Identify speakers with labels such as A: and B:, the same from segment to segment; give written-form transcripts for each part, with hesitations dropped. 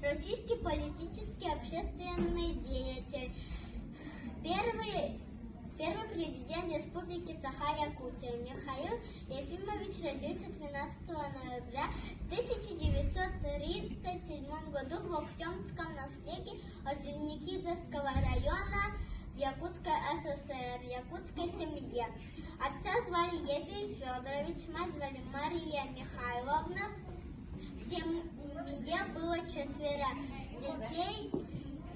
A: российский политический общественный деятель, первый президент Республики Саха-Якутия Михаил Ефимович родился 13 ноября 1937 году в Охтёмском наследии Орджоникидзевского района в Якутской ССР, якутской семье. Отца звали Ефим Федорович, мать звали Мария Михайловна. В семье было 4 детей.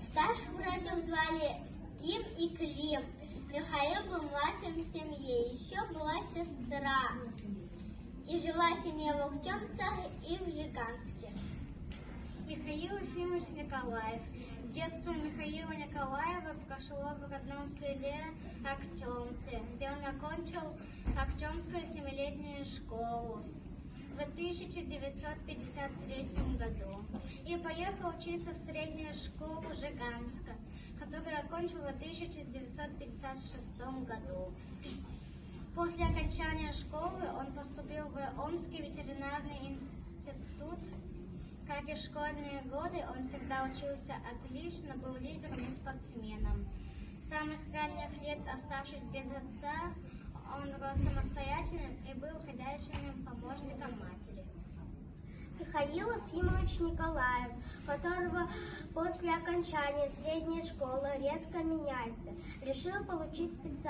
A: Старших братьев звали Ким и Клим. Михаил был младшим в семье. Еще была сестра. И жила семья в Охтёмцах и в Жиганске.
B: Михаил Ефимович Николаев. Детство Михаила Николаева прошло в родном селе Охтёмцы, где он окончил Охтёмскую 7-летнюю школу в 1953 году и поехал учиться в среднюю школу Жиганска, которую окончил в 1956 году. После окончания школы он поступил в Омский ветеринарный институт. Как и в школьные годы, он всегда учился отлично, был лидером и спортсменом. С самых ранних лет, оставшись без отца, он рос самостоятельным и был хозяйственным помощником матери.
C: Михаил Ефимович Николаев, которого после окончания средней школы резко меняется, решил получить специальность.